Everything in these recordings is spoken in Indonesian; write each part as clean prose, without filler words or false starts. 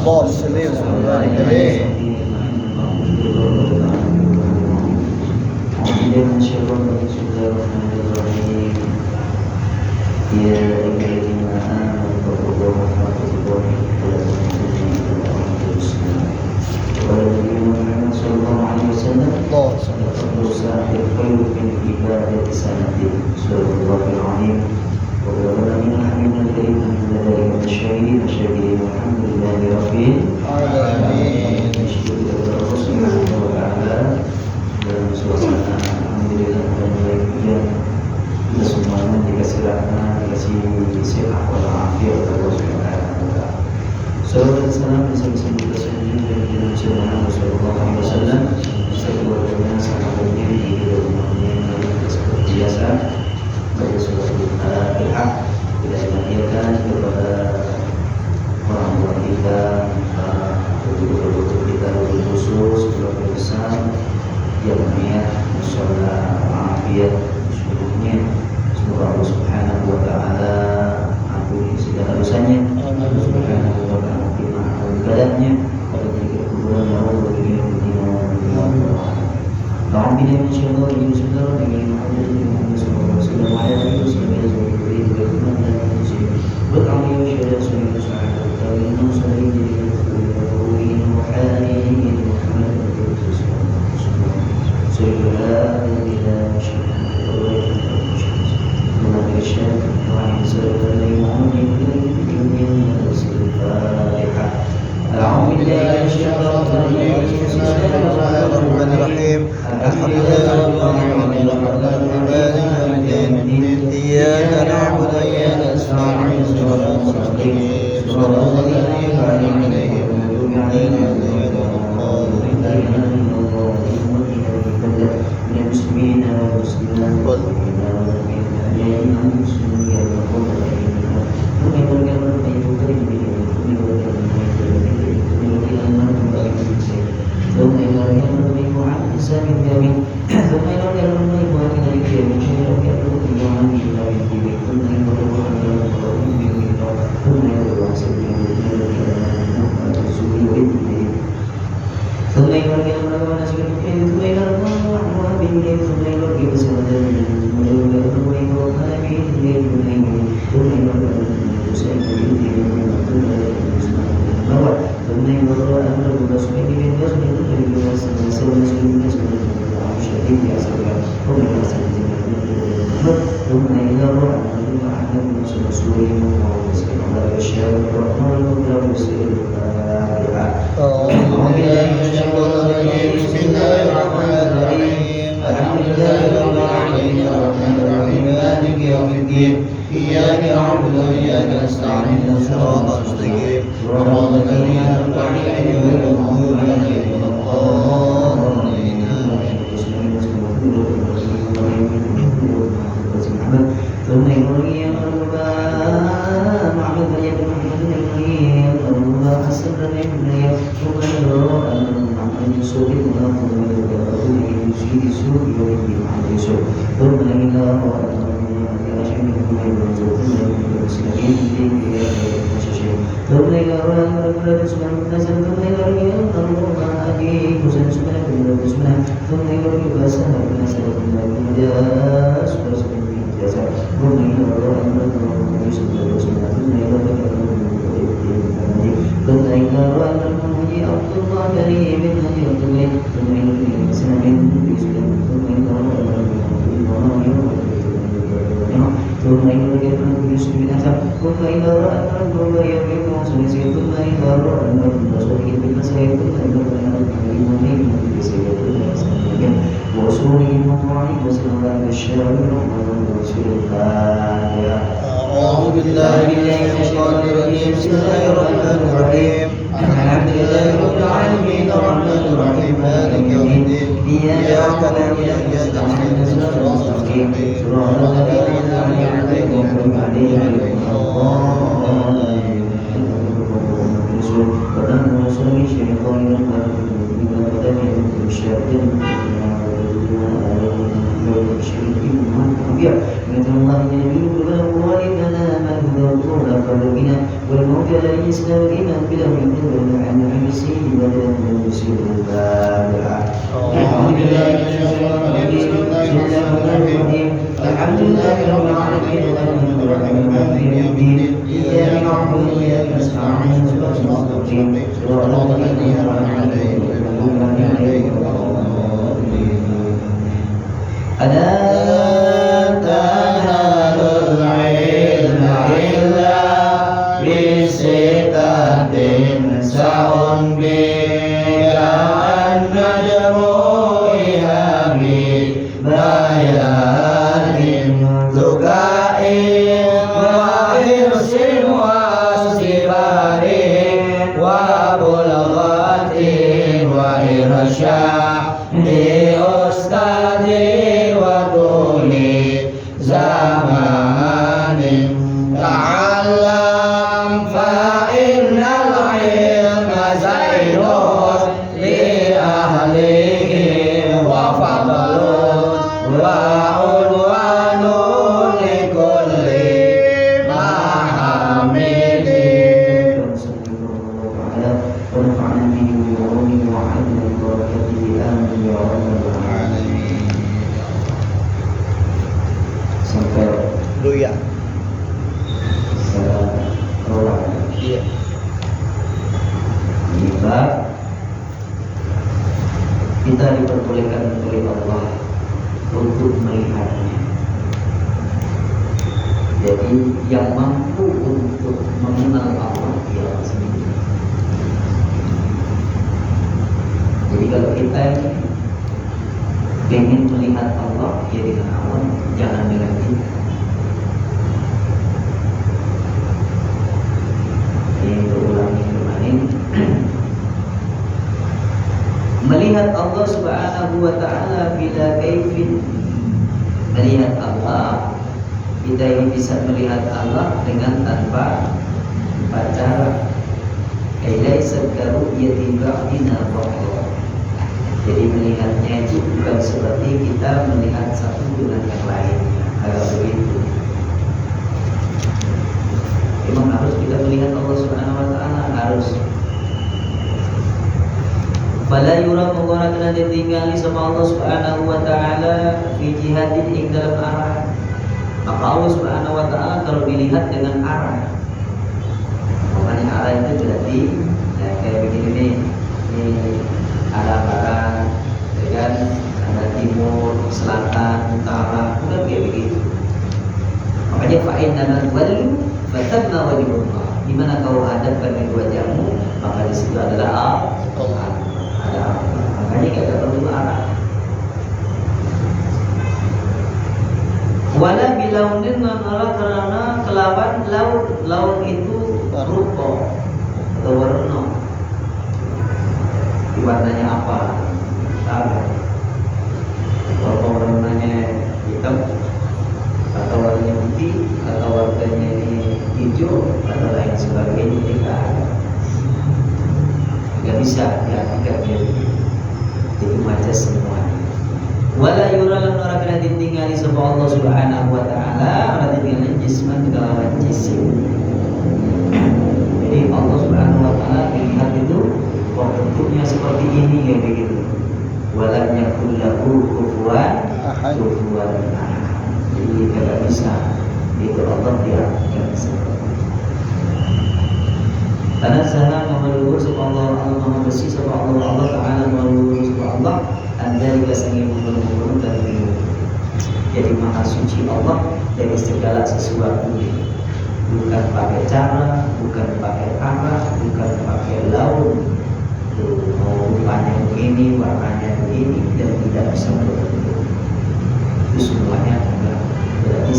اللهم صل وسلم عليه. والقرون فرقنا والموت لا يسلم الإيمان بلا من عن المسيح بدلا من المسيح الفاتحة. أعوذ بالله من الشيطان الرجيم بسم الله الرحمن الرحيم الحمد لله رب العالمين الرحمن الرحيم مالك يوم الدين إياك نعبد وإياك نستعين صراط المستقيم صراط الذين أنعمت عليهم غير المغضوب عليهم ولا الضالين. ألا تنالوا العلم إلا بستة سعوا بها النجم ببيان زكاء وحرص واصطبار وبلغة وإرشاد أستاذ وطول زمان تعلم فإن العلم زين لأهله وفضل وعنوان لكل محمد. ونفعنا به بعلومه وعلمه وبركاته آمين يا رب العالمين. Sampai Doya. Tolak. Iya. Jika kita diperbolehkan oleh Allah untuk melihatnya, jadi yang mampu untuk mengenal Allah dia sendiri. Jadi kalau kita ingin melihat Allah, ya dengan Allah, jangan dengan kita. Ini ulangi kemarin. Melihat Allah Subhanahu wa Ta'ala bila kaifin. Melihat Allah, kita ini bisa melihat Allah dengan tanpa cara. Laisa karu'yati ba'dina ba'dha. Jadi melihatnya itu bukan seperti kita melihat satu dengan yang lainnya. Kalau begitu, memang harus kita melihat Allah Subhanahu wa Ta'ala, harus. Fala yura menggunakan kena ditinggali sama Allah Subhanahu wa Ta'ala fi jihadin ing dalam arah. Maka Allah Subhanahu wa Ta'ala kalau dilihat dengan arah, makanya arah itu berarti ya kayak begini nih, ini arah barat, dan arah timur, selatan, utara, udah kayak begitu. Makanya fa'in dan walu fatabna wajibullah. Di mana kau hadapkan kedua wajahmu, maka di situ adalah Allah. Ada apa? Makanya kita perlu arah. Wala bilaunin manala karena kelaban laut itu rupa atau warna. Warnanya apa? Tahu. Apa warnanya hitam atau warnanya putih atau warnanya hijau atau lain sebagainya, tidak bisa diartikan jadi itu macam semuanya. Wala yuralan orang kena ditinggali sama Allah Subhanahu wa Ta'ala, orang ditinggali jisman kelawan jisim. Jadi Allah Subhanahu wa Ta'ala dilihat itu bentuknya seperti ini kayak begitu. Walam yakul lahu kufuwan ahad. Jadi tidak bisa itu Allah diartikan seperti itu. Karena sana memeluk subhanallah, Allah maha bersih subhanallah, Allah Ta'ala memeluk subhanallah, anda juga sangat memeluk dan memeluk. Jadi maha suci Allah dari segala sesuatu, bukan pakai cara, bukan pakai arah, bukan pakai laut. Mau rupanya begini, warnanya begini, dan tidak bisa berbentuk. Itu semuanya adalah berarti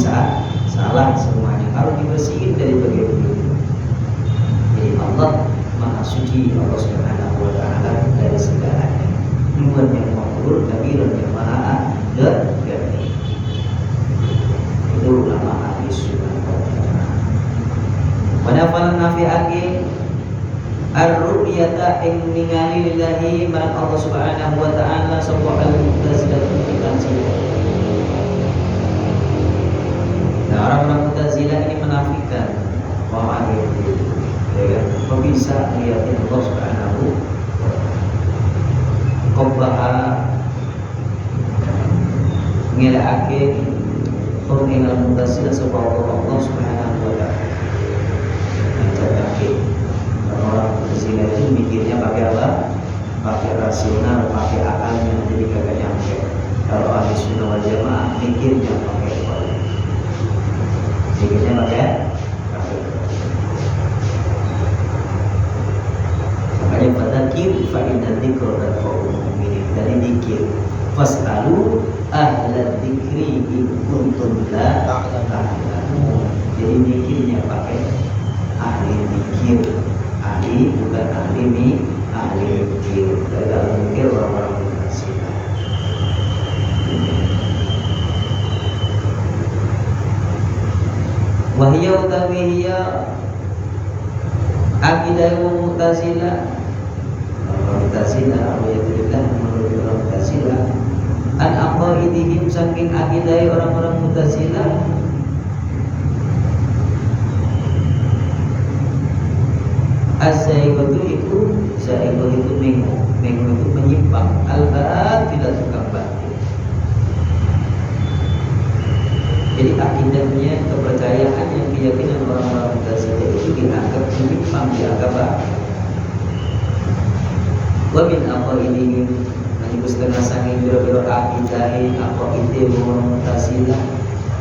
salah semuanya, harus dibersihin dari bagian itu. Jadi Allah maha suci, Allah Subhanahu wa Ta'ala dari segalanya. Nuan yang makhluk, kabiran yang maha gani. Itu ulama ahli sunnah wal jamaah. Pada falan nafi'ake ar-ru'yata ing ningali lillahi marang Allah Subhanahu wa Ta'ala sapa al-mu'tazilah Mu'tazilah. Nah, orang-orang Mu'tazilah ini menafikan wa'arifu, ya kan? Kau bisa lihatin Allah Subhanahu wa ta'ala. Qobbaha ngila'ake kau ingal mutasila sebab Allah Subhanahu wa ta'ala. Mencatatake orang mutasila itu mikirnya pakai apa? Pakai rasional, pakai akalnya, jadi kagak nyampe. Kalau ahli sunnah wal jamaah mikirnya pakai kepala, mikirnya pakai makanya fadzakir fa inna dzikra tanfa'ul mu'minin. Dari zikir fasalu ahla dzikri in kuntum la ta'lamun. Jadi mikirnya pakai ahli zikir, ahli bukan ahli zikir. Dari mikir orang-orang mutasila. Wahya utawi hiya akidah Mu'tazilah. Alhamdulillah menurut orang Mu'tazilah, an aqaidihim saking akidah orang-orang Mu'tazilah, as-sayyibatu itu mengu itu menyimpang, al-batilah tukang batil. Jadi akidahnya, kepercayaannya, keyakinan orang-orang Mu'tazilah itu dianggap menyimpang, dianggap wa min aqaidihim setengah sanging biro-biro akidahi aqaidih Mu'tazilah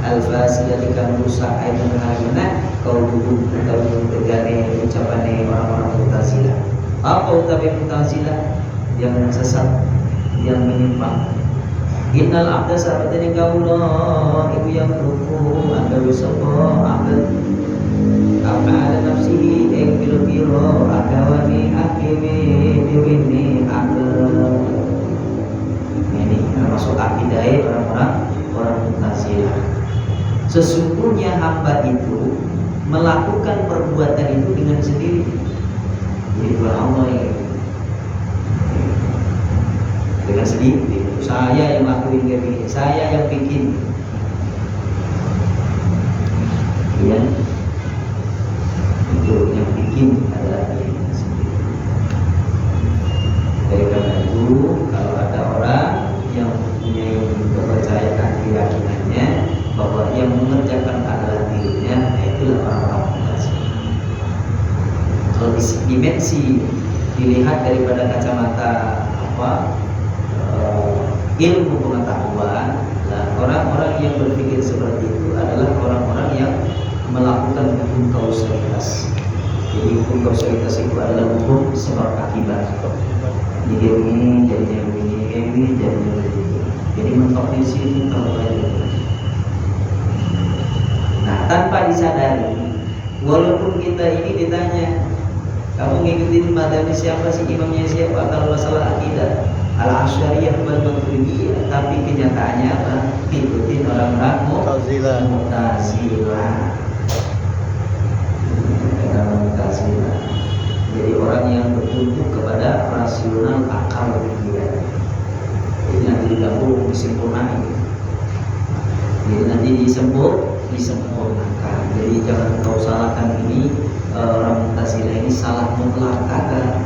al-fasilah dikang rusak ayat mengalimana kau duduk utawi tegane ucapane orang-orang Mu'tazilah. Apa utawi Mu'tazilah? Yang sesat, yang menyimpang. Innal abda sahabatnya kaulah ibu yang ruku anda wisoko abad apa ada nafsihi biro-biro agawani akimi diwini akal. Ini termasuk akidah orang Mu'tazilah. Sesungguhnya hamba itu melakukan perbuatan itu dengan sendiri. Jadi Allah ini dengan sendiri. Saya yang lakuin kayak gini, saya yang bikin. Ya, itu yang bikin adalah diri sendiri. Dari karena itu, kalau ada orang yang mempunyai kepercayaan keyakinannya bahwa yang mengerjakan adalah dirinya, nah itulah orang-orang Mu'tazilah. Kalau dimensi dilihat daripada kacamata ilmu pengetahuan, nah orang-orang yang berpikir seperti itu adalah orang-orang yang melakukan hukum kausalitas. Jadi hukum kausalitas itu adalah hukum sebab akibat. Jadi ini jadinya begini, jadinya begini. Jadi mentok di sini kalau nah, tanpa disadari, walaupun kita ini ditanya, kamu ngikutin madhab siapa sih, imamnya siapa kalau masalah akidah? Al-Asy'ariyah wal Maturidiyah, tapi kenyataannya apa? Ikutin orang-orang Mu'tazilah. Jadi orang yang bertumpu kepada rasional akal pikiran. Jadi nanti digabung disempurnakan. Jadi nanti disempurnakan. Jadi jangan kau salahkan ini orang Mu'tazilah ini salah mutlak kagak.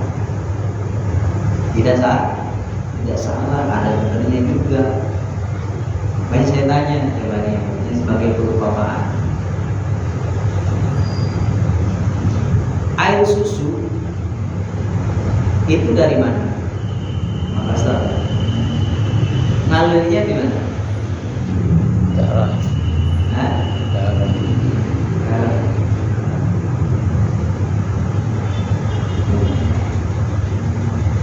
Tidak salah, ada benernya juga. Makanya saya tanya jawabannya ini sebagai perumpamaan. Air susu itu dari mana? Makassar. Ngalirnya di mana? Darah.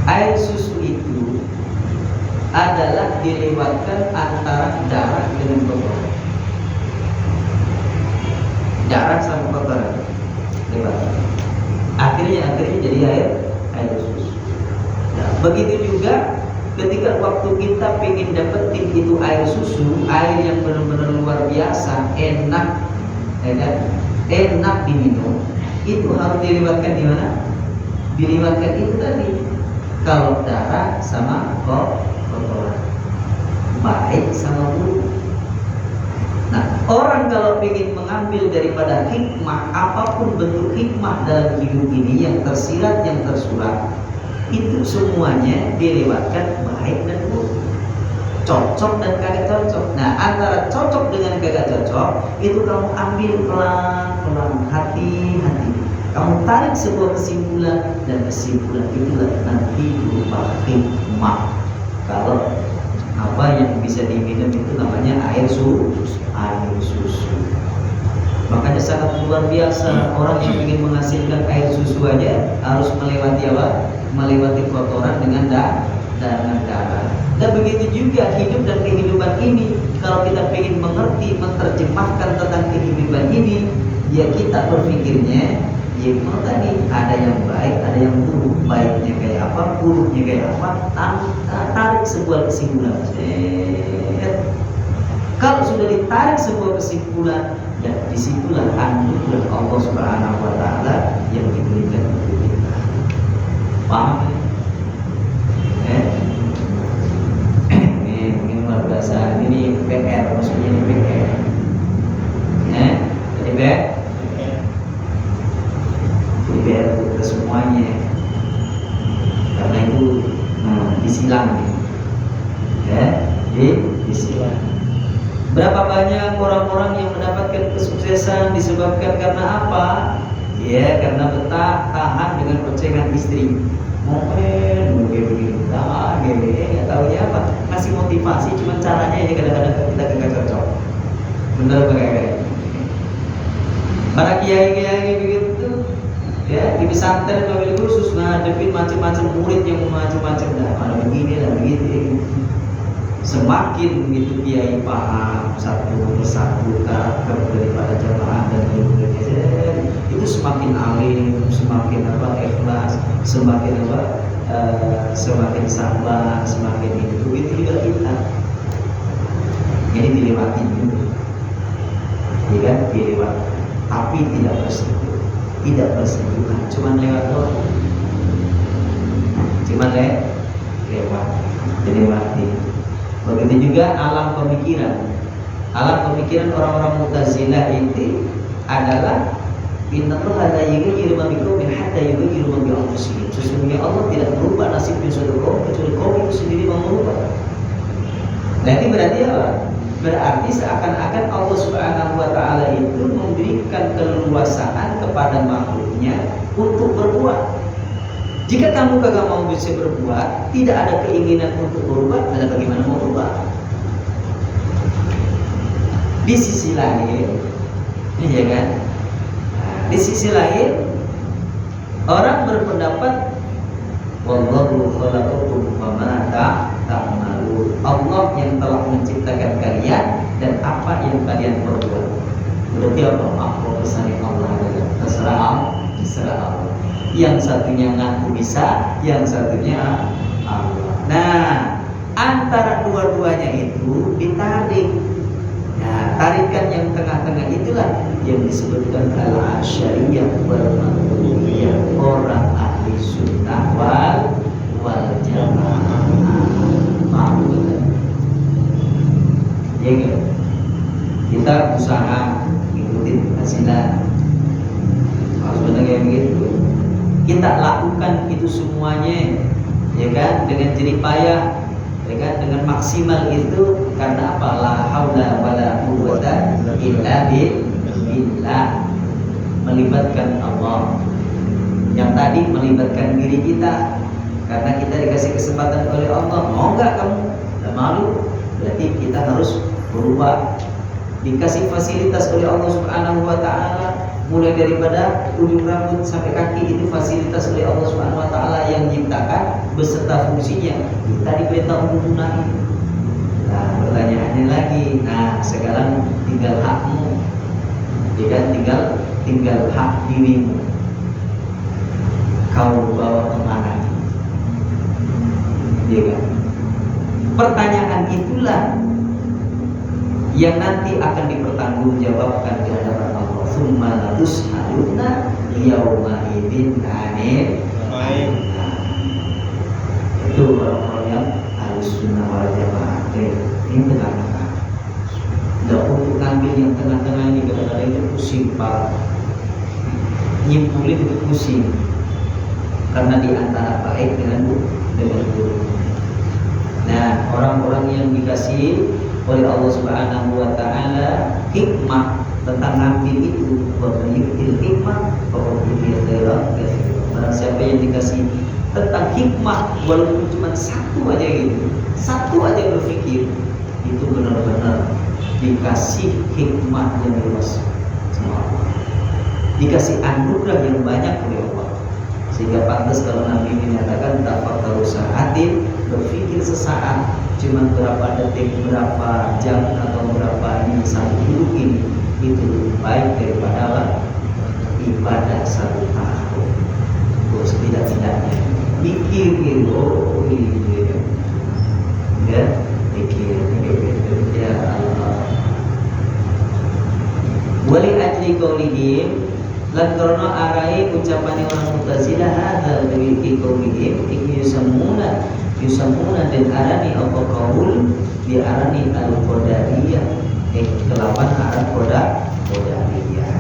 Air susu itu adalah dilewatkan antara darah dengan kotoran. Darah sama kotoran lewat. Akhirnya jadi air susu. Nah, begitu juga ketika waktu kita pengen dapetin itu air susu, air yang benar-benar luar biasa, enak, ya kan? Enak diminum, itu harus dilewatkan di mana? Dilewatkan itu tadi. Kalau darah sama kotoran, baik sama buruk. Nah, orang kalau ingin mengambil daripada hikmah, apapun bentuk hikmah dalam hidup ini yang tersirat, yang tersurat, itu semuanya dilewatkan baik dan buruk, cocok dan kagak cocok. Nah, antara cocok dengan kagak cocok itu kamu ambil pelan-pelan, hati-hati. Kamu tarik sebuah kesimpulan, dan kesimpulan itulah nanti berupa hikmah. Kalau apa yang bisa diminum itu namanya air susu. Makanya sangat luar biasa, orang yang ingin menghasilkan air susu aja harus melewati apa? Melewati kotoran dengan darah. Dan begitu juga hidup dan kehidupan ini. Kalau kita ingin mengerti, menerjemahkan tentang kehidupan ini, ya kita berpikirnya, ya kalau tadi ada yang baik, ada yang buruk. Baiknya kayak apa, buruknya kayak apa, tarik sebuah kesimpulan. Kalau sudah ditarik sebuah kesimpulan, dan disitulah anugerah Allah Subhanahu Wa Taala yang diberikan untuk kita. Paham? Ini luar biasa. Ini PR, maksudnya ini PR. Jadi PR untuk kita semuanya. Karena itu disilang, disilang. Berapa banyak orang-orang yang mendapatkan kesuksesan disebabkan karena apa? Ya, karena betah tahan dengan ocehan istri. Mungkin begini, nggak tahunya apa. Kasih motivasi, cuma caranya ya kadang-kadang kita nggak cocok. Bener apa kayak? Para kiai-kiai begitu, ya di pesantren mobil khusus ngadepin macam-macam murid yang macam-macam. Nah, mana begini lah begitu. Semakin begitu kiai paham satu persatu karakter daripada jamaah dan murid-muridnya, itu semakin alim, semakin ikhlas, semakin semakin sabar, semakin itu. Begitu juga kita. Jadi dilewati dulu, ya kan, dilewati, tapi tidak bersentuhan, cuman lewat doang, dilewati. Begitu juga alam pemikiran. Alam pemikiran orang-orang Mu'tazilah itu adalah innallaha la yughayyiru ma biqaumin hatta yughayyiru ma bi anfusihim. Sesungguhnya Allah tidak merubah nasibnya suatu kaum kecuali kaum itu sendiri mau merubah. Nah, ini berarti apa? Berarti seakan-akan Allah Subhanahu Wa Taala itu memberikan keleluasaan kepada makhluknya untuk berbuat. Jika kamu kagak mau bisa berbuat, tidak ada keinginan untuk berubah, lalu bagaimana mau berubah? Di sisi lain, ya kan? Nah, di sisi lain, orang berpendapat, wallahu khalaqakum wa ma ta'malun. Allah yang telah menciptakan kalian dan apa yang kalian perbuat. Berarti apa? Apa pesan Allah adalah terserah Allah. Yang satunya ngaku bisa, yang satunya Allah. Nah, antara dua-duanya itu ditarik. Nah, tarikan yang tengah-tengah itulah yang disebutkan al-asyariyah wal maturiyah, orang ahli sunnah wal jamaah. Ya kan? Kita usaha ikutin hasilnya. Maksudnya kayak begitu. Kita lakukan itu semuanya, ya kan, dengan jerih payah, ya kan, dengan maksimal itu karena apa? La haula wala quwwata illa billah, melibatkan Allah. Yang tadi melibatkan diri kita karena kita dikasih kesempatan oleh Allah. Mau nggak kamu? Nggak malu? Berarti kita harus berubah. Dikasih fasilitas oleh Allah Subhanahu Wa Taala. Mulai daripada ujung rambut sampai kaki itu fasilitas oleh Allah Subhanahu Wa Taala yang menciptakan beserta fungsinya. Kita diperintah untuk gunakan. Nah, pertanyaannya lagi, nah sekarang tinggal hakmu, ya kan, tinggal hak dirimu. Kau bawa kemana? Ya kan? Pertanyaan itulah yang nanti akan dipertanggungjawabkan di hadapan Allah. Summa latus'aluna yauma idzin 'anil ghaib. Itu orang-orang yang Ahlussunnah wal Jamaah. Ini benar-benar. Untuk ngambil nyimpulin itu pusing karena diantara baik dengan buruk. Nah, orang-orang yang dikasih oleh Allah Subhanahu wa taala hikmah tentang ngambil itu, wabayil hikmah bahwa dia khairan katsir. Barang siapa yang dikasih tentang hikmah walaupun cuma satu aja gitu, satu aja berpikir, itu benar-benar dikasih hikmah yang luas sama Allah, dikasih anugerah yang banyak oleh Allah. Sehingga pantas kalau Nabi menyatakan tafakkaru sa'atin, berpikir sesaat, cuma berapa detik, berapa jam atau berapa ini satu hidup ini, itu lebih baik daripada ibadah satu tahun. Setidak-tidaknya mikir, oh iya, ya mikir ya Allah. Wali ajli qaulihim lan karena arai ucapan orang Mu'tazilah hadza dari qaulihim yusammuna dan arani apa qaul di arani al-qadariyah kelawan arah qadariyah.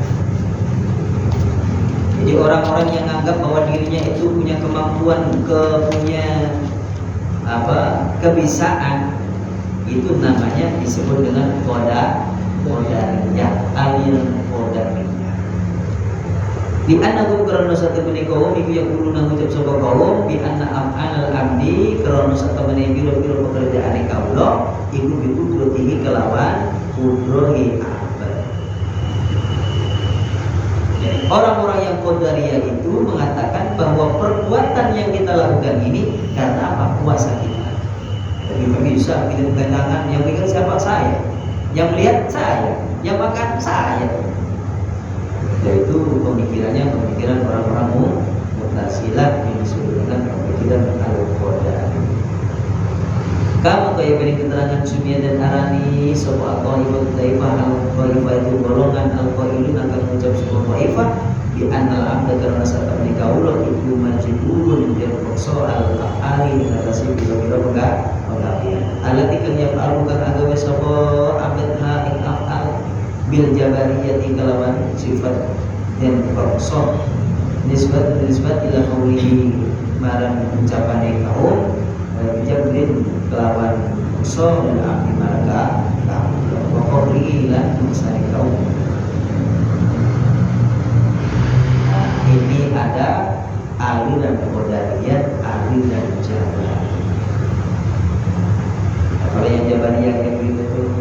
Jadi orang-orang yang anggap bahwa dirinya itu punya kemampuan, punya kebisaan, itu namanya disebut dengan qadariyah, alil qadariyah. Di annahu karena satu bani kaum iku yang uluna ngucap sapa kaum bi anna af'alal abdi karena satu bani biro-biro pekerjaan kaula iku biqudratihi kelawan qudrahi abad. Orang-orang yang qadariyah itu mengatakan bahwa perbuatan yang kita lakukan ini karena apa? Kuasa kita. Tapi bisa kita bukan tangan, yang pegang siapa? Saya. Yang melihat saya, yang makan saya. Yaitu pemikiran orang-orang Mu'tazilah yang disebut dengan pemikiran al-qadariyah. Kamu kayak beri keterangan Sumia dan Arani sebuah al-qaifah al-qaifah itu golongan al-qailun akan mengucap sebuah qaifah di anal abda karena saat menikah ulang itu majibulun dan paksa al-af'ali dengan kasih bila-bila penggabian alat ikan yang alukan agawe sebuah abad ha'ing af'al bil jabariyati kalawan sifat dan paksa nisbat ila qawlihi marang ucapan kaum jabrin kelawan usul dan abdi marga pokok ilah musari kaum. Nah, ini ada aliran qadariyah, aliran jabariyah. Kalau yang jabariyah kayak begitu tuh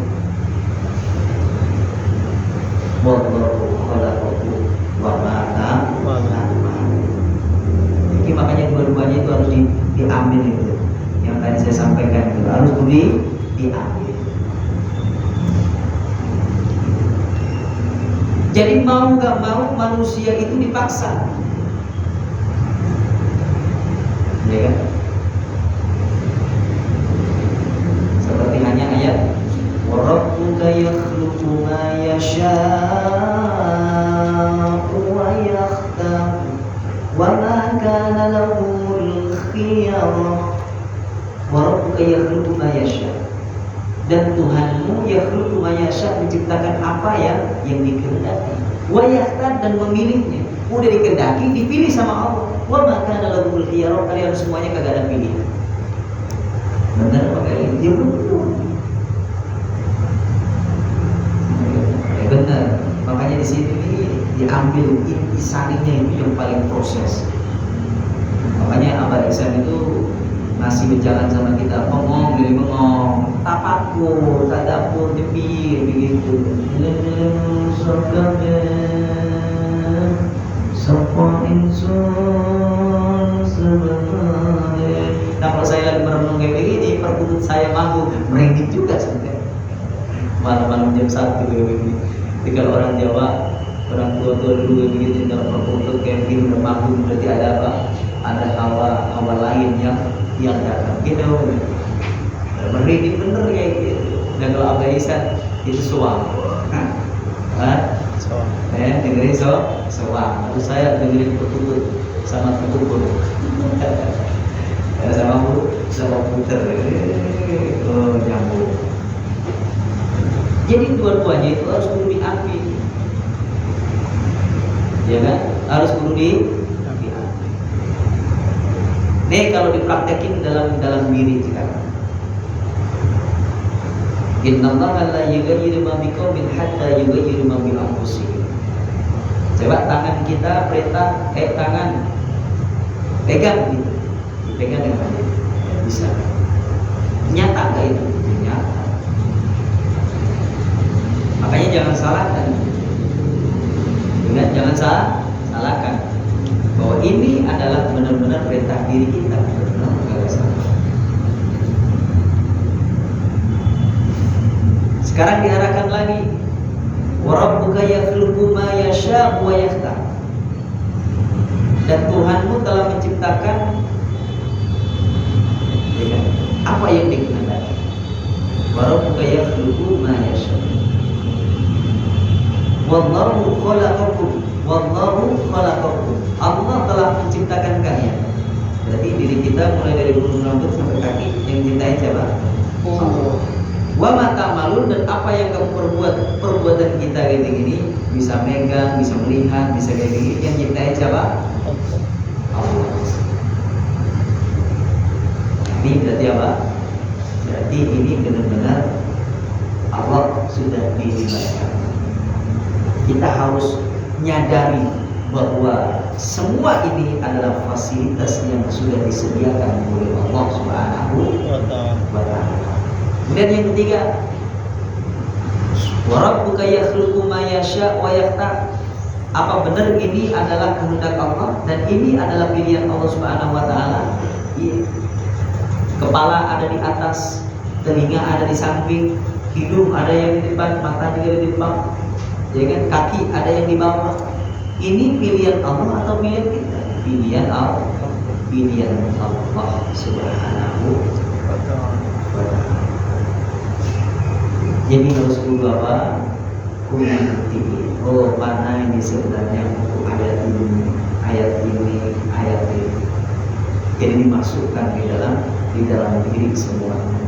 wallahu khalaqakum wa ma ta'malun. Jadi makanya dua-duanya itu harus diambil itu. Yang tadi saya sampaikan itu harus diambil. Jadi mau gak mau manusia itu dipaksa, ya kan? Seperti hanya ayat wa rabbuka yakhluqu ma yasha'u wa yakhtar wa ma kana lahumul khiyarah. Warabbuka yakhluqu ma yasha, dan Tuhanmu yakhluqu ma yasha, menciptakan apa yang dikehendaki, wa yakhtar, dan memilihnya. Udah dikehendaki, dipilih sama Allah. Wa ma kana lahumul khiyarah, kalian semuanya kagak ada pilihan. Benar apa kalian? Ya benar. Ya benar. Makanya di sini diambil intisarinya itu yang paling proses. Makanya Abah Ihsan itu masih berjalan sama kita, bengong, tapakur, tadabbur, jemir, begitu. Nah, kalau saya lagi merenung kayak begini, perut saya mampu merengek juga sampai malam-malam jam 1 begini. Jadi kalau orang Jawa, orang tua-tua dulu begitu, kalau perut kayak begini udah mampu, berarti ada apa? Ada hawa lain yang datang gitu, merinding bener kayak gitu. Dan kalau Abah Ihsan itu suam, dengerin suam. Lalu saya dengerin petutut sama tukul, sama puter, nyambung. Jadi dua-duanya itu harus diambil, ya kan? harus kudu diambil. Nih kalau dipraktekin dalam diri sekarang. Innallaha la yughayyiru ma biqaumin hatta yughayyiru ma bi anfusihim. Coba tangan kita perintah, tangan pegang gitu, dipegang dengan baik, bisa. Nyata nggak itu? Nyata. Makanya jangan salahkan, jangan salahkan bahwa ini adalah benar-benar perintah diri kita, benar nggak salah. Sekarang diarahkan lagi, wa rabbuka yakhluqu ma yasha'u wa yakhtar. Dan Tuhanmu telah menciptakan apa yang dikehendaki. Wa rabbuka yakhluqu ma yasha'u. Wallahu khalaqakum. Allah telah menciptakan kalian. Berarti diri kita mulai dari bulu rambut sampai kaki yang cintai siapa? Allah. Wa ma ta'malun, dan apa yang kamu perbuat, perbuatan kita kayak gini, bisa megang, bisa melihat, bisa kayak gini, yang cintai siapa? Allah. Ini berarti apa? Berarti ini benar-benar Allah sudah dilibatkan. Kita harus nyadari bahwa semua ini adalah fasilitas yang sudah disediakan oleh Allah Subhanahu wa ta'ala. Kemudian yang ketiga, wa rabbuka yakhluqu ma yasha' wa yakhtar. Apa benar ini adalah kehendak Allah dan ini adalah pilihan Allah Subhanahu wa ta'ala? Iya. Kepala ada di atas, telinga ada di samping, hidung ada yang di depan, mata juga di depan, ya kan? Kaki ada yang di bawah. Ini pilihan Allah atau pilihan kita? Pilihan Allah. Pilihan Allah Subhanahu wa ta'ala. Jadi harus kudu apa? Kudu ngerti. Oh, mana ini sebenarnya ayat ini, ayat ini, ayat ini. Jadi dimasukkan di dalam diri semuanya.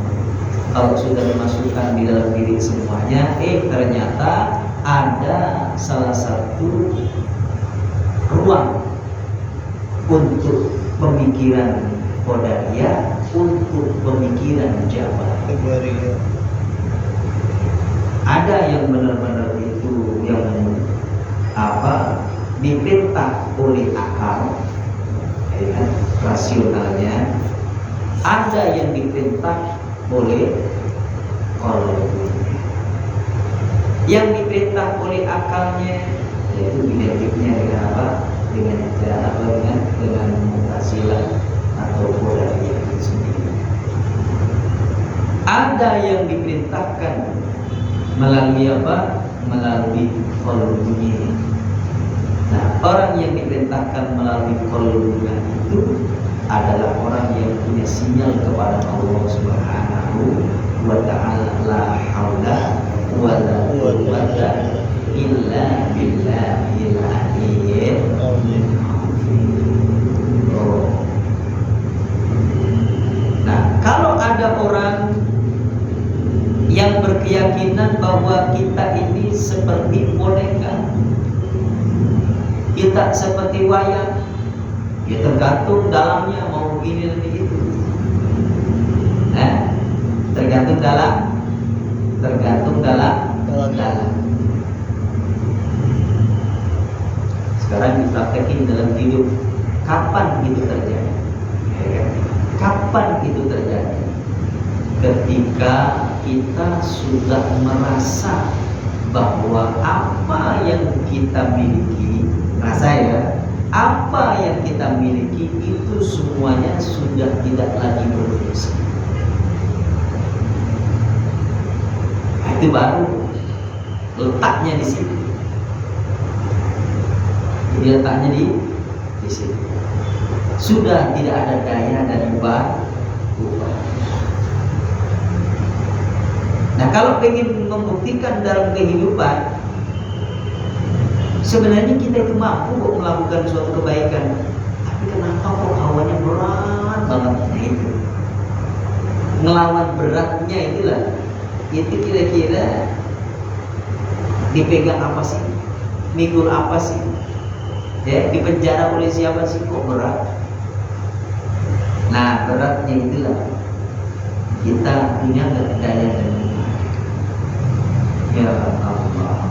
Kalau sudah dimasukkan di dalam diri semuanya, ternyata ada salah satu ruang untuk pemikiran qadariyah, untuk pemikiran jabariyah. Ada yang benar-benar itu yang diperintah oleh akal, ya kan, rasionalnya. Ada yang diperintah oleh qalbi. Yang diperintah oleh akalnya yaitu identiknya dengan apa? Dengan Mu'tazilah atau Qadariyah itu sendiri. Ada yang diperintahkan melalui apa? Melalui qalbinya. Nah, orang yang diperintahkan melalui qalbinya itu adalah orang yang punya sinyal kepada Allah Subhanahu wa ta'ala. La haula wa la quwwata illa billahil aliyyil azim. Nah, kalau ada orang yang berkeyakinan bahwa kita ini seperti boneka, kita seperti wayang, ya tergantung dalamnya mau begini dan begitu. Tergantung dalam. Sekarang dipraktekin dalam hidup. Kapan itu terjadi? Kapan itu terjadi? Ketika kita sudah merasa bahwa apa yang kita miliki, apa yang kita miliki itu semuanya sudah tidak lagi berfungsi. Nah, itu baru letaknya di situ. Jadi letaknya di situ. Sudah tidak ada daya dari ubah. Nah, kalau ingin membuktikan dalam kehidupan, sebenarnya kita itu mampu kok melakukan suatu kebaikan, tapi kenapa kok awalnya berat banget? Nah, itu ngelawan beratnya itulah. Itu kira-kira dipegang apa sih? Mikul apa sih? Ya, di penjara oleh siapa sih kok berat? Nah, beratnya itulah kita punya daya dan ya Allah,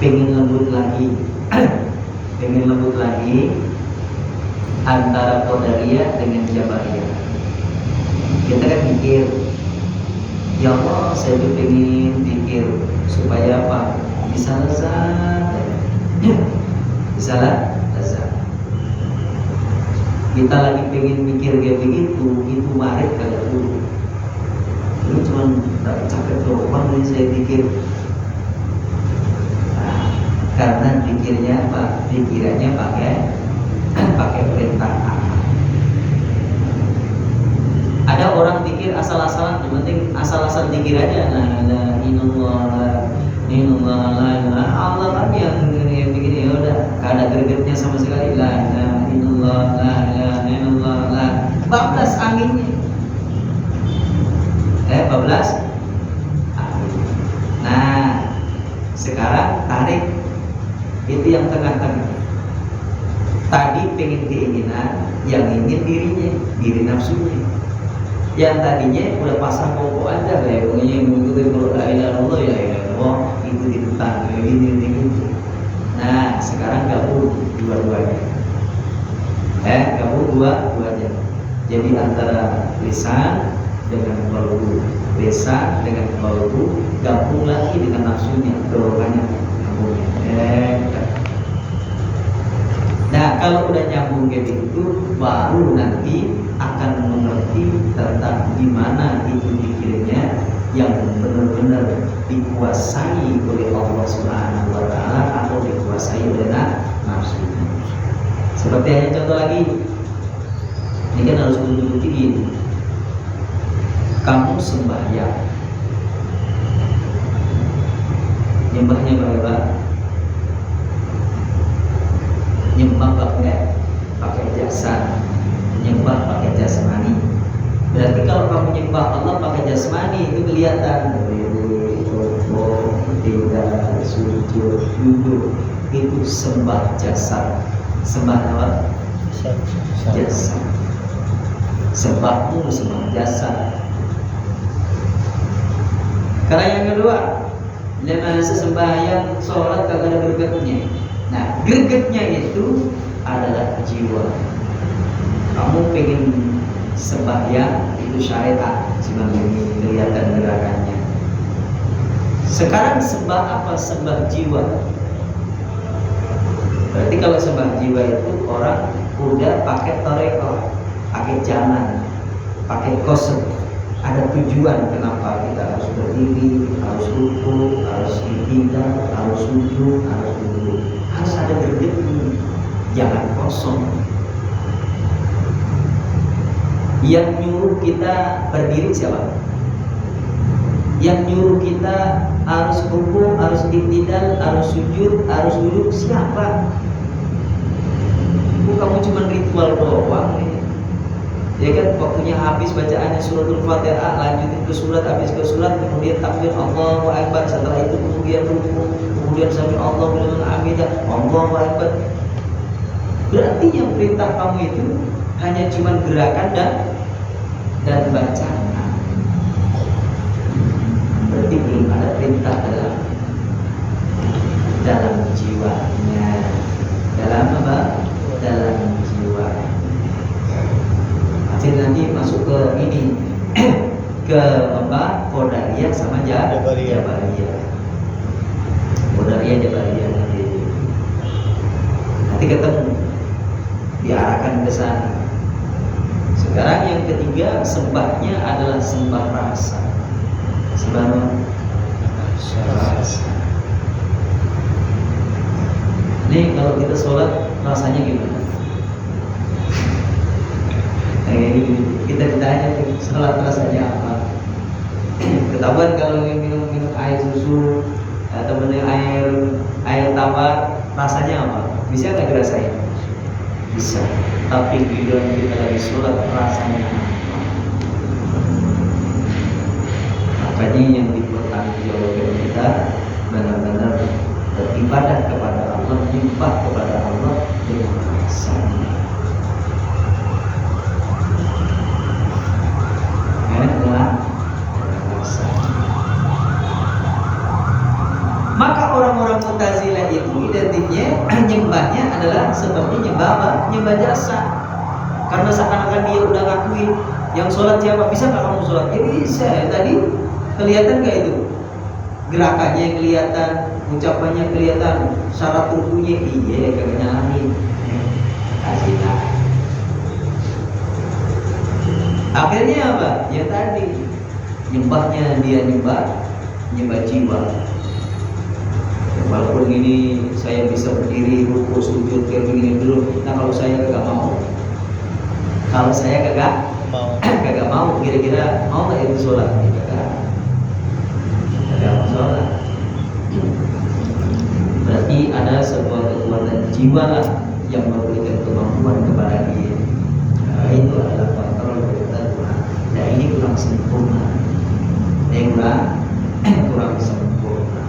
pengen lembut lagi, pengen lembut lagi antara Qadariyah dengan Jabariyah. Kita kan mikir, ya Allah, saya tuh pengen pikir supaya apa? Bisa lezat, bisa lezat. Kita lagi pengen mikir kayak begitu, itu marit kagak dulu. Ini cuma capek doang nih saya pikir. Nah, karena pikirnya apa? Pikirannya pakai perintah Allah. Ada orang pikir asal-asalan, yang penting asal-asal pikir aja. Nah, inallah, Allah kan yang begini, ya udah, gak ada gregetnya sama sekali. La inallah, bablas anginnya. Bablas angin. Nah, sekarang tarik itu yang tengah-tengah. Tadi pengen keinginan, yang ingin dirinya, diri nafsunya. Yang tadinya udah pasrah pokok aja, kayak pokoknya mengikuti kalau la ilaha illallah ya Allah, itu ditentang kayak gini. Nah, sekarang gabung dua-duanya. Gabung dua-duanya. Jadi antara lisan dengan qalbu, lisan dengan qalbu gabung lagi dengan nafsunya, dorongannya gabungnya. Nah, kalau udah nyambung kayak gitu, baru nanti akan mengerti tentang di mana itu pikirnya yang benar-benar dikuasai oleh Allah Subhanahu wa taala atau dikuasai oleh nafsu. Seperti hanya contoh lagi, ini kan harus buktiin. Kamu sembahyang, nyembahnya berapa? Nyembah pakai jasa, nyembah pakai jasmani. Berarti kalau kamu nyembah Allah pakai jasmani itu kelihatan, tidak sujud, duduk, itu sembah jasad. Sembah apa? Jasad. Sembahmu sembah jasad. Karena yang kedua, lemah sembahyang sholat kagak ada gregetnya. Nah, gregetnya itu adalah jiwa. Kamu pengen sembahyang itu syariat, cuma ini kelihatan gerakannya. Sekarang sembah apa? Sembah jiwa. Berarti kalau sembah jiwa itu orang udah pakai toreko, pakai jalan, pakai kosong. Ada tujuan kenapa kita harus berdiri, harus rukuk, harus ibadah, harus sujud, harus duduk. Harus ada gregetnya, jangan kosong. Yang nyuruh kita berdiri siapa? Yang nyuruh kita harus rukuk, harus ibadah, harus sujud, harus duduk siapa? Kamu cuma ritual doang nih. Ya kan, waktunya habis bacaannya suratul Fatihah, lanjutin ke surat, habis ke surat, kemudian takbir Allahu Akbar, setelah itu kemudian rukuk, kemudian sami Allahu liman hamidah, Allahu Akbar. Berarti yang perintah kamu itu hanya cuma gerakan dan bacaan. Berarti belum ada perintah dalam jiwanya. Dalam apa? Dalam jiwa. Jadi nanti masuk ke ini ke apa? Qadariyah sama Jabariyah. Qadariyah Jabariyah nanti ketemu, diarahkan ke sana. Sekarang yang ketiga, sembahnya adalah sembah rasa. Sembah rasa. Ini kalau kita sholat rasanya gimana? Kita ditanya sholat rasanya apa? Ketahuan kalau minum air susu atau minum air tawar, rasanya apa? Bisa nggak dirasain? Bisa. Tapi bila kita lagi sholat rasanya apa? Makanya yang dipertanggungjawabkan kita benar-benar beribadah kepada Allah, menyembah kepada Allah dengan rasanya. Maka orang-orang Mu'tazilah itu identiknya nyembahnya adalah seperti nyembah jasa. Karena seakan-akan dia udah ngakuin yang sholat siapa, bisa nggak kamu sholat? Ya bisa. Tadi kelihatan nggak itu? Gerakannya kelihatan, ucapannya kelihatan, syarat rukunya iya kagak nyalahin. Kasihlah. Akhirnya apa? Ya tadi nyembahnya dia nyembah jiwa. Walaupun ini saya bisa berdiri, ruku, sujud kayak begini dulu. Nah kalau saya kagak mau, kagak mau, kira-kira mau nggak itu sholat? Kagak mau sholat. Berarti ada sebuah kekuatan jiwa lah yang memberikan kemampuan kepada dia. Nah, itu adalah kontrol dari Tuhan. Dan ini kurang sempurna. Kurang sempurna.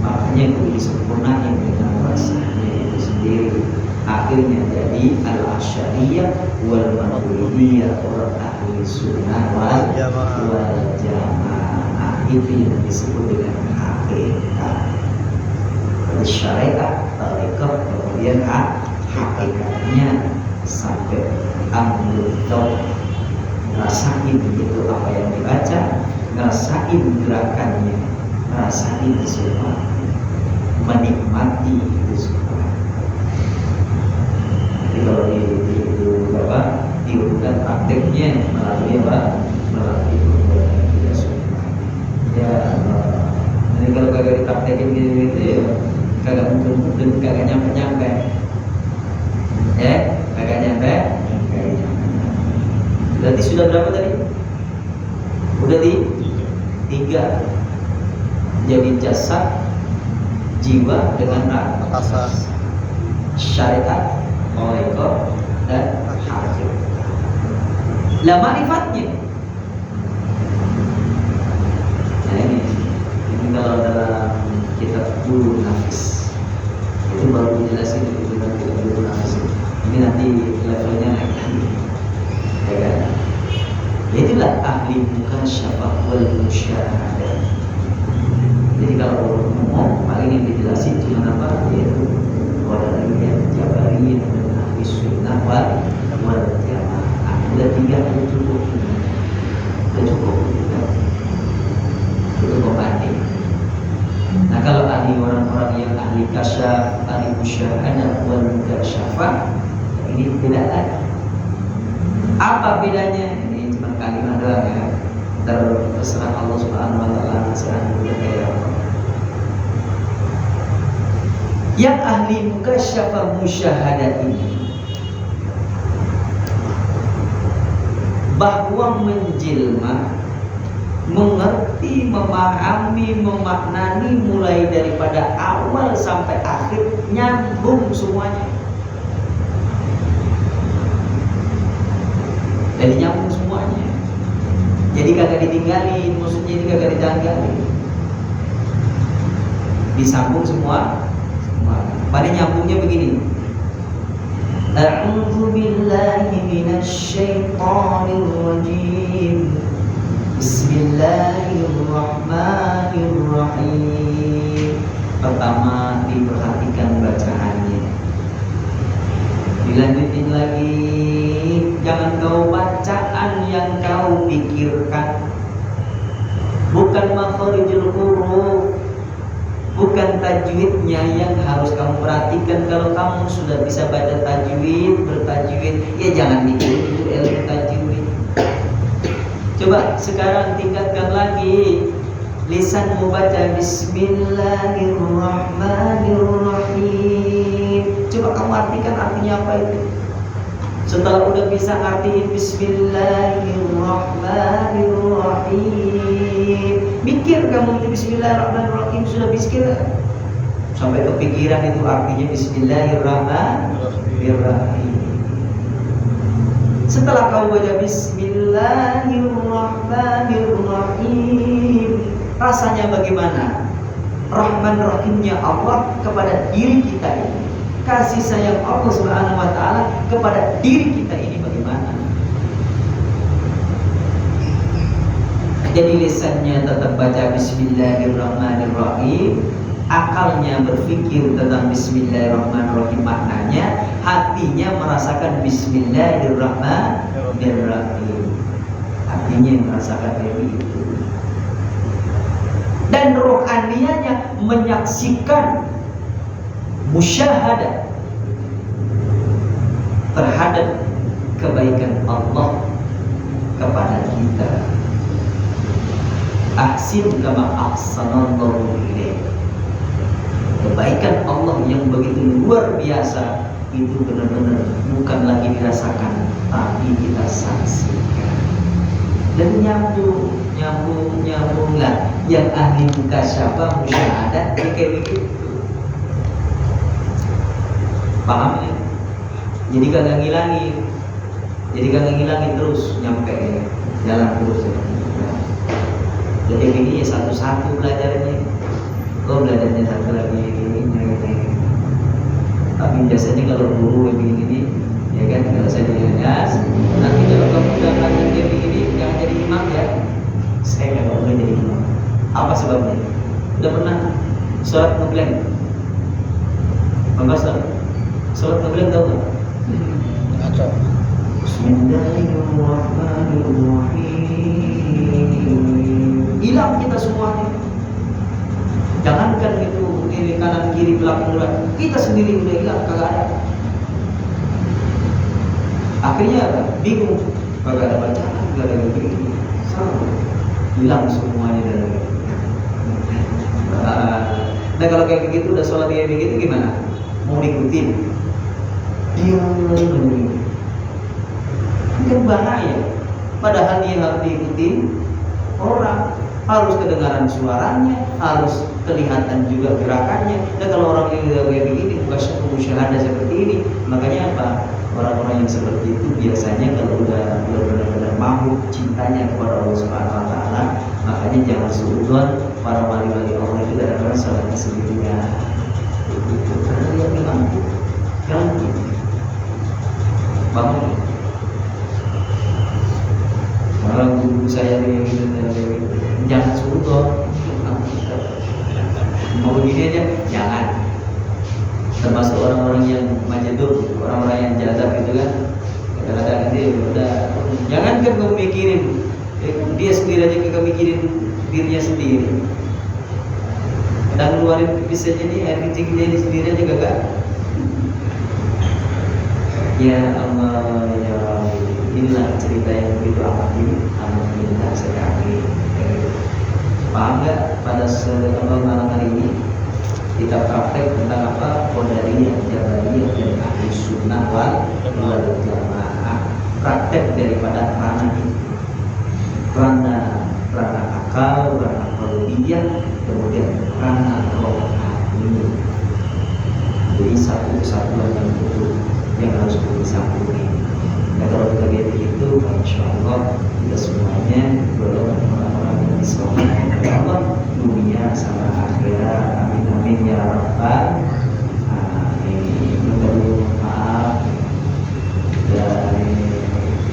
Makanya itu disempurnakan dengan rasanya itu sendiri. Akhirnya jadi al-asyariyah wal maturidiyah, orang ahli sunnah wal jamaah. Itu yang disebut dengan hakikat. Syariat, tarekat, kemudian hakikatnya sampai ambil tahu, ngerasain itu apa yang dibaca, ngerasain gerakannya, ngerasain semua, menikmati itu semua. Jadi kalau diurutkan prakteknya melalui apa? Melalui perbuatan kita semua. Ya, jadi kalau kagak dipraktekin gitu ya, kagak mungkin kagak nyampe. Ya, kagak nyampe. Berarti sudah berapa tadi? Udah di 3. Jadi jasad, jiwa dengan rasa, syariat, tarekat, dan hakikat. Lah ma'rifatnya. Nah ini kalau dalam kitab Bulughun Nafis itu baru dijelasin itu dalam kitab Bulughun Nafis. Ini nanti levelnya naik lagi. Ya kan? Itulah ahli mukasyafah wal musyahadah. Jadi kalau umum paling yang dijelasin cuma apa? Yaitu Qadariyah, Jabariyah, dan ahli sunnah wal jamaah. Udah 3 itu cukup. Itu pembanding. Nah kalau orang-orang yang ahli kasyaf, ahli musyahadah wal mukasyafah, ini beda lagi. Apa bedanya? Ini cuma kalimat doang ya. Terserah Allah Subhanahu wa taala, terserah kita kayak apa. Yang ahli mukasyafah musyahadah ini bahwa menjelma, mengerti, memahami, memaknani mulai daripada awal sampai akhir, nyambung semuanya. Jadi nyambung semuanya. Jadi kagak ditinggalin, maksudnya ini kagak ditinggalin. Disambung semua. Pada nyambungnya begini. A'udzu billahi minasy syaithanir rajim. Bismillahirrahmanirrahim. Pertama diperhatikan bacaannya. Dilanjutin lagi. Jangan kau bacaan yang kau pikirkan, bukan makharijul huruf, bukan tajwidnya yang harus kamu perhatikan. Kalau kamu sudah bisa baca tajwid, bertajwid, ya jangan dulu ilmu tajwid. Coba sekarang tingkatkan lagi lisan membaca Bismillahirrahmanirrahim. Coba kamu artikan artinya apa itu. Setelah udah bisa ngertiin Bismillahirrahmanirrahim, mikir kamu itu Bismillahirrahmanirrahim, sudah mikir sampai kepikiran itu artinya Bismillahirrahmanirrahim. Setelah kamu baca Bismillahirrahmanirrahim, rasanya bagaimana? Rahman Rahimnya Allah kepada diri kita ini, kasih sayang Allah Subhanahu wa taala kepada diri kita ini bagaimana? Jadi lisannya tetap baca Bismillahirrahmanirrahim, akalnya berpikir tentang Bismillahirrahmanirrahim maknanya, hatinya merasakan Bismillahirrahmanirrahim, hatinya merasakan itu. Dan rohanianya menyaksikan musyahadah terhadap kebaikan Allah kepada kita. Ahsin kama ahsanallahu ilaik. Kebaikan Allah yang begitu luar biasa itu benar-benar bukan lagi dirasakan, tapi kita saksikan. Dan nyambung lah. Yang ahli mukasyafah musyahadah kayak begitu. Paham ya? Jadi kagak ngilangin terus nyampe jalan terus ya. Jadi ini ya satu-satu belajarnya. Kau belajarnya satu lagi ini. Tapi biasanya kalau guru begini, ya kan kalau saya diajas, nanti kalau kamu udah belajar dia begini, jangan jadi imam ya. Saya nggak boleh jadi imam. Apa sebabnya? Udah pernah sholat ngeblank? Sholat ngeblank tahu nggak? Atau Bismillahirrahmanirrahim. Hilang kita semuanya. Jangankan itu kiri kanan kiri belakang belakang, kita sendiri udah hilang, kagak ada. Akhirnya apa? Bingung, kagak ada bacaan, kagak ada begini, hilang semuanya dari. Nah kalau kayak begitu udah sholat kayak begitu gimana? Mau diikutin? Diam lagi. Kan bahaya. Padahal dia harus diikuti orang, harus kedengaran suaranya, harus kelihatan juga gerakannya. Dan kalau orang yang udah kayak begini, musyahadah seperti ini, makanya apa? Orang-orang yang seperti itu biasanya kalau udah benar-benar mampu cintanya kepada Allah Subhanahu wa taala, makanya jangan suudzon para wali-wali Allah itu kadang-kadang sholatnya sendirian. Karena dia memang jangan bangun. Orang guru saya kayak gitu, jangan suudzon. Mau begini aja, jangan. Termasuk orang-orang yang majadub, orang-orang yang jazab itu kan, kadang-kadang dia udah, jangan kan kamu mikirin, dia sendiri aja kagak mikirin dirinya sendiri. Kadang keluarin pipis aja nih, air kencingnya ini sendiri aja gak. Ya Allah, ya Rabbi, inilah cerita yang begitu amat indah sekali. Paham nggak? Pada malam hari ini kita praktek tentang apa? Qadariyah, Jabariyah, dan ahli sunnah wal jamaah. Praktek daripada ranah ini, ranah akal, ranah qalbiyah, kemudian ranah rohani. Jadi satu kesatuan yang utuh yang harus kita sambungi. Nah kalau kita lihat itu, insya Allah kita semuanya golongan orang-orang yang diselamatkan oleh Allah dunia sama akhirat. Amin amin ya rabbal alamin. Mohon maaf dan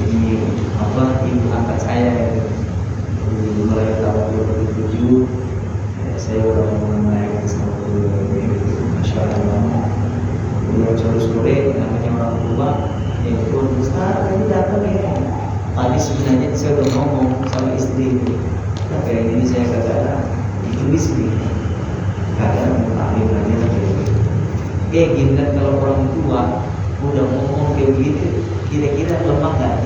ini apa ibu angkat saya mulai tahun 2007 saya udah menaik sama Masya Allah. Beliau sore-sore namanya orang tua, yaitu Ustaz ini datang ya. Tadi sebenarnya saya udah ngomong sama istri, kayak ini saya kata itu istri, kadang taklim aja kayak gini kan. Kalau orang tua udah ngomong kayak begitu, kira-kira lemah nggak?